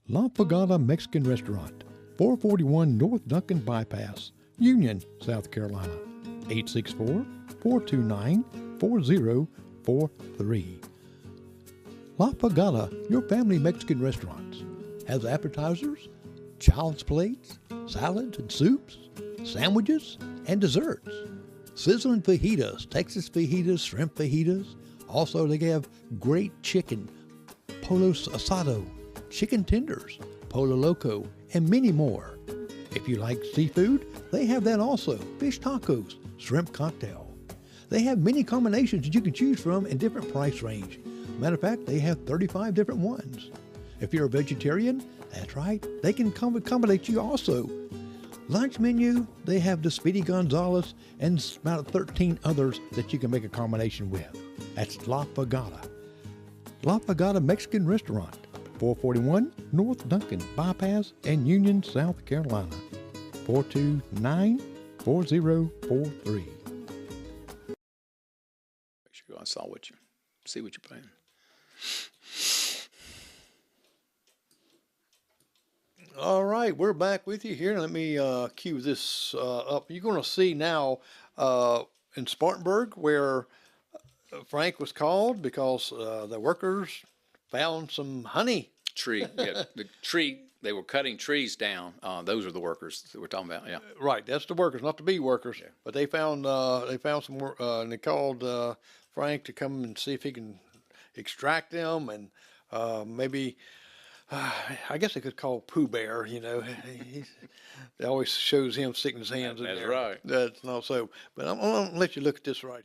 La Pagata Mexican Restaurant, 441 North Duncan Bypass, Union, South Carolina, 864-429-4043. La Pagata, your family Mexican restaurants, has appetizers, child's plates, salads and soups, sandwiches, and desserts. Sizzling fajitas, Texas fajitas, shrimp fajitas. Also, they have great chicken, polo asado, chicken tenders, polo loco, and many more. If you like seafood, they have that also. Fish tacos, shrimp cocktail. They have many combinations that you can choose from in different price range. Matter of fact, they have 35 different ones. If you're a vegetarian, that's right, they can accommodate you also. Lunch menu, they have the Speedy Gonzales and about 13 others that you can make a combination with. That's La Pagata. La Pagata Mexican Restaurant, 441 North Duncan Bypass and Union, South Carolina, 429-4043. Make sure I saw see what you're paying. All right, we're back with you here. Let me cue this up. You're going to see now in Spartanburg where Frank was called because the workers found some honey. Tree, yeah, the tree. They were cutting trees down. Those are the workers that we're talking about. Yeah. Right, that's the workers, not the bee workers. Yeah. But they found some work, and they called Frank to come and see if he can extract them, and maybe I guess they could call Pooh Bear. It always shows him sticking his hands in That's there. right. That's not so. But I'm gonna let you look at this right.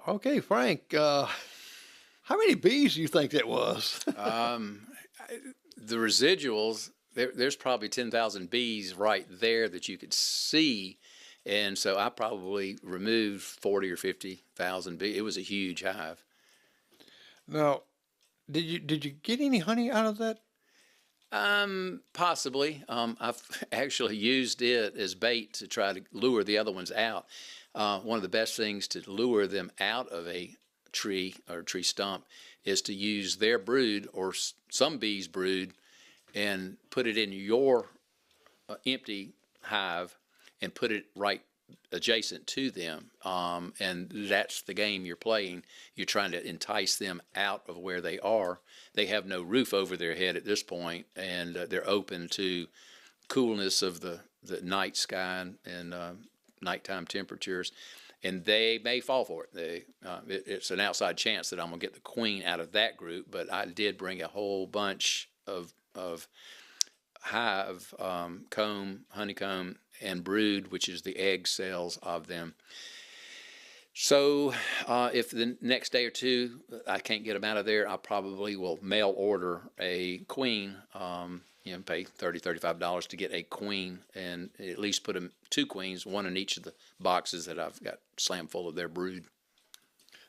Okay, Frank. How many bees do you think that was? The residuals. There's probably 10,000 bees right there that you could see, and so I probably removed 40 or 50,000 bees. It was a huge hive. Now, did you get any honey out of that? Possibly. I've actually used it as bait to try to lure the other ones out. One of the best things to lure them out of a tree or tree stump is to use their brood or some bees' brood and put it in your empty hive and put it right adjacent to them. And that's the game you're playing. You're trying to entice them out of where they are. They have no roof over their head at this point, and they're open to coolness of the night sky and nighttime temperatures, and they may fall for it. It's an outside chance that I'm gonna get the queen out of that group, but I did bring a whole bunch of hive comb, honeycomb, and brood, which is the egg cells of them. So if the next day or two I can't get them out of there, I probably will mail order a queen. Pay $35 to get a queen, and at least put them 2 queens, one in each of the boxes that I've got slammed full of their brood.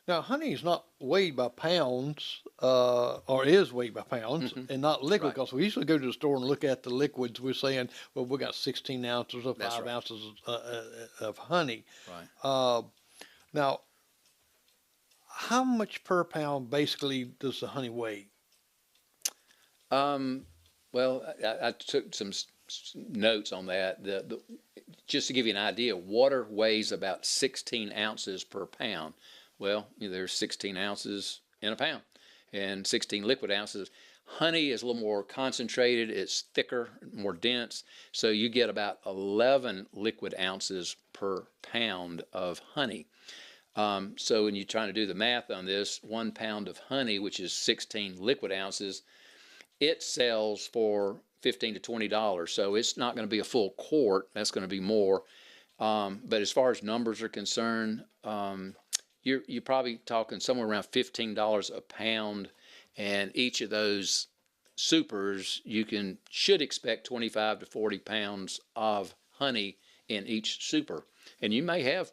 Now, honey is not weighed by pounds, or is weighed by pounds, and not liquid. Right. Because we usually go to the store and look at the liquids. We're saying, well, we got 16 ounces or That's 5 right. ounces of honey. Right. Now, how much per pound basically does the honey weigh? Well, I took some notes on that. Just to give you an idea, water weighs about 16 ounces per pound. Well, there's 16 ounces in a pound, and 16 liquid ounces. Honey is a little more concentrated. It's thicker, more dense. So you get about 11 liquid ounces per pound of honey. So when you're trying to do the math on this, 1 pound of honey, which is 16 liquid ounces, it sells for $15 to $20. So it's not going to be a full quart. That's going to be more. But as far as numbers are concerned, you're probably talking somewhere around $15 a pound, and each of those supers should expect 25 to 40 pounds of honey in each super. And you may have,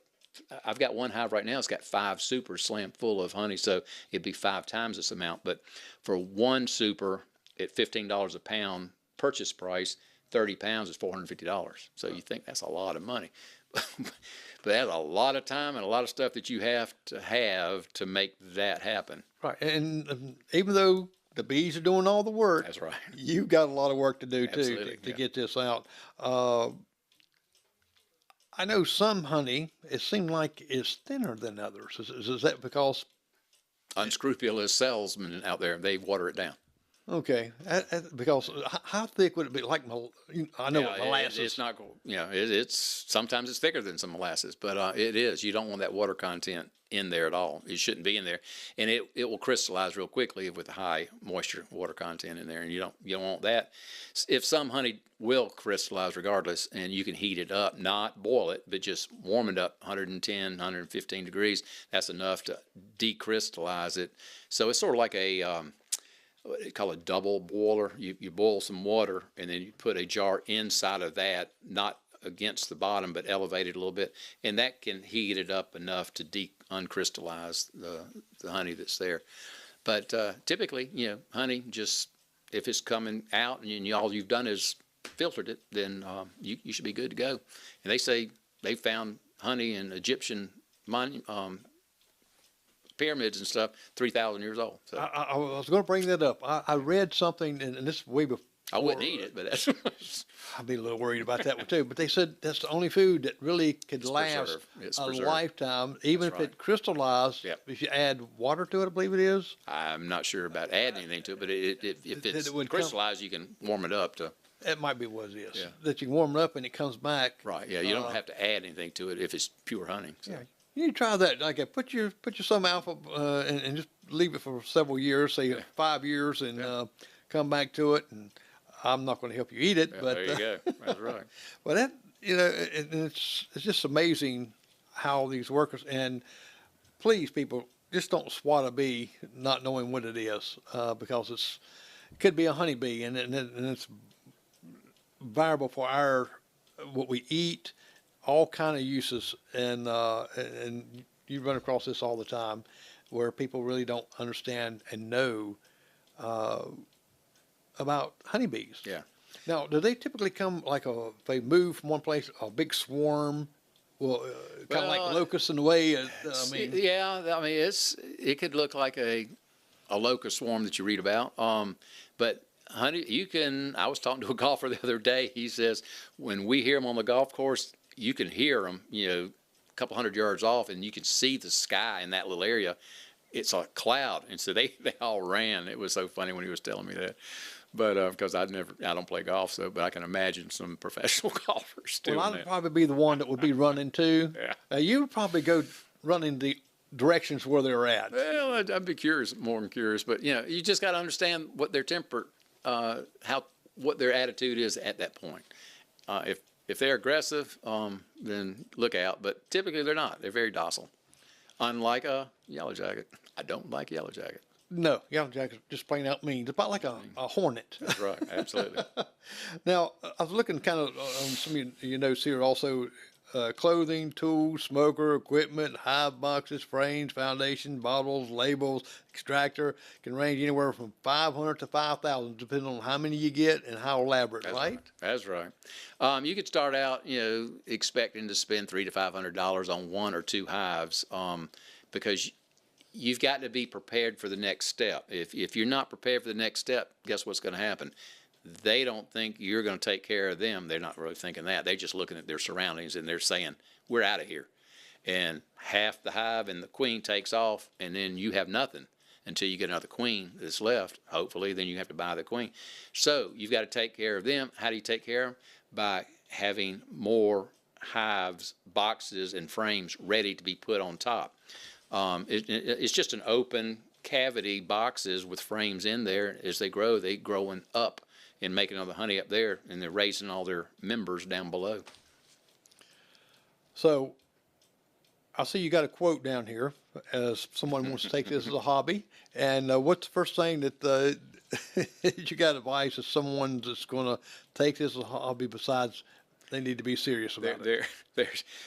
I've got one hive right now, it's got 5 supers slammed full of honey, so it'd be 5 times this amount. But for one super at $15 a pound purchase price, 30 pounds is $450. So you think that's a lot of money. But that's a lot of time and a lot of stuff that you have to make that happen. Right, and even though the bees are doing all the work, That's right. you've got a lot of work to do too Absolutely, to yeah. get this out. I know some honey, it seems like it's thinner than others. Is that because? Unscrupulous salesmen out there, they water it down. Okay, because how thick would it be? Like I know what molasses. It's not, it's sometimes it's thicker than some molasses, but it is. You don't want that water content in there at all. It shouldn't be in there, and it will crystallize real quickly with high moisture water content in there, and you don't want that. If some honey will crystallize regardless, and you can heat it up, not boil it, but just warm it up 110, 115 degrees. That's enough to decrystallize it. So it's sort of like what they call a double boiler. You boil some water and then you put a jar inside of that, not against the bottom, but elevated a little bit, and that can heat it up enough to uncrystallize the honey that's there. But typically, honey, just if it's coming out and all you've done is filtered it, then you should be good to go. And they say they found honey in Egyptian pyramids and stuff 3,000 years old. So I was going to bring that up. I read something, and this is way before. I wouldn't eat it, but that's I'd be a little worried about that one too. But they said that's the only food that really could last a lifetime, even if it crystallized. Yep. If you add water to it, I believe it is. I'm not sure about adding anything to it, but if it's crystallized, you can warm it up to. It might be what it is. Yeah. That you can warm it up and it comes back. Right. Yeah. You don't have to add anything to it if it's pure honey. So. Yeah. You need to try that. Like, put your some alpha and just leave it for several years, say 5 years, and come back to it. And I'm not going to help you eat it, but there you go. That's right. Well, that it's just amazing how these workers, and please, people, just don't swat a bee not knowing what it is, because it could be a honeybee, and it's viable for what we eat, all kind of uses, and you run across this all the time, where people really don't understand and know about honeybees. Yeah. Now, do they typically come like they move from one place, a big swarm? Well, kind of like locusts in the way. I mean, yeah. I mean, it could look like a locust swarm that you read about. But honey, I was talking to a golfer the other day. He says when we hear them on the golf course, you can hear them, a couple hundred yards off, and you can see the sky in that little area. It's a cloud, and so they all ran. It was so funny when he was telling me that. But because I don't play golf, but I can imagine some professional golfers doing that. Well, I'd probably be the one that would be running too. Yeah. You would probably go running the directions where they're at. Well, I'd be curious, more than curious, but you just got to understand what their what their attitude is at that point. If they're aggressive, then look out. But typically they're not. They're very docile. Unlike a yellow jacket. I don't like yellow jacket. No, yellow jacket just plain out mean. It's about like a hornet. That's right, absolutely. Now, I was looking kind of on some of your notes here also. Clothing, tools, smoker, equipment, hive boxes, frames, foundation, bottles, labels, extractor can range anywhere from 500 to 5,000, depending on how many you get and how elaborate, right? That's right. You could start out, expecting to spend $300 to $500 on one or two hives, because you've got to be prepared for the next step. If you're not prepared for the next step, guess what's going to happen? They don't think you're going to take care of them. They're not really thinking that. They're just looking at their surroundings and they're saying, we're out of here. And half the hive and the queen takes off, and then you have nothing until you get another queen that's left. Hopefully, then you have to buy the queen. So you've got to take care of them. How do you take care of them? By having more hives, boxes, and frames ready to be put on top. It's just an open cavity boxes with frames in there. As they grow, they're growing up and making all the honey up there, and they're raising all their members down below. So I see you got a quote down here as someone wants to take this as a hobby. And what's the first thing that you got advice as someone that's going to take this as a hobby besides they need to be serious about it?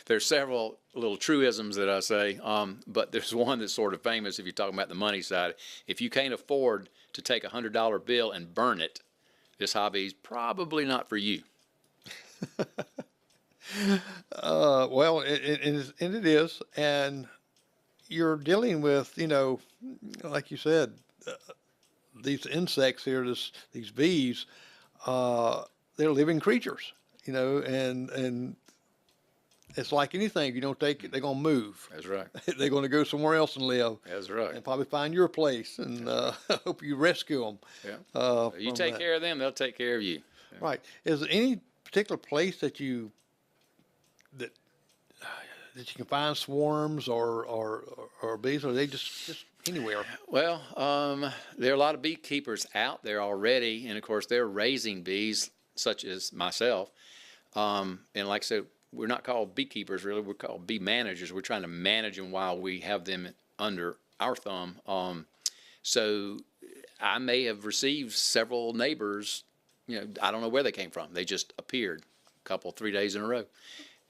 There's several little truisms that I say, but there's one that's sort of famous if you're talking about the money side. If you can't afford to take a $100 bill and burn it, this hobby is probably not for you. Well, it is, and you're dealing with, like you said, these insects here, these bees, they're living creatures, and it's like anything. If you don't take it, they're going to move. That's right. They're going to go somewhere else and live. That's right. And probably find your place, and hope you rescue them. Yeah. You take care of them, they'll take care of you. Yeah. Right. Is there any particular place that you can find swarms or bees, or are they just anywhere? Well, there are a lot of beekeepers out there already, and of course they're raising bees, such as myself. And like I said, we're not called beekeepers, really. We're called bee managers. We're trying to manage them while we have them under our thumb. So I may have received several neighbors, I don't know where they came from. They just appeared a couple, 3 days in a row.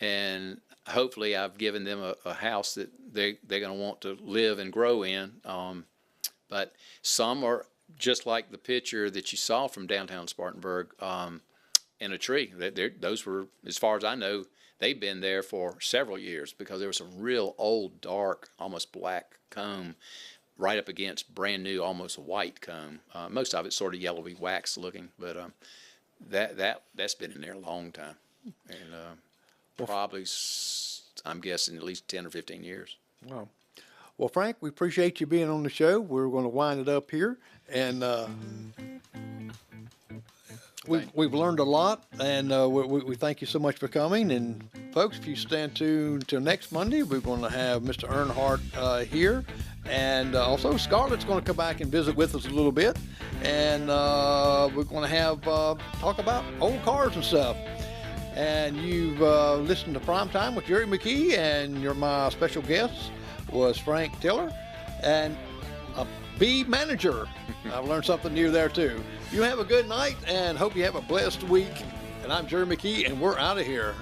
And hopefully I've given them a house that they're going to want to live and grow in. But some are just like the picture that you saw from downtown Spartanburg, in a tree. Those were, as far as I know, they've been there for several years, because there was some real old, dark, almost black comb right up against brand new, almost white comb. Most of it's sort of yellowy wax looking, but that's been in there a long time, and probably, I'm guessing, at least 10 or 15 years. Wow. Well, Frank, we appreciate you being on the show. We're going to wind it up here, and we've learned a lot, and we thank you so much for coming. And folks, if you stand tuned till next Monday, we're going to have Mr. Earnhardt here, and also Scarlett's going to come back and visit with us a little bit, and we're going to have talk about old cars and stuff. And you've listened to Primetime with Jerry McKee, and my special guest was Frank Tiller, and a bee manager. I've learned something new there too. You have a good night, and hope you have a blessed week. And I'm Jerry McKee, and we're out of here.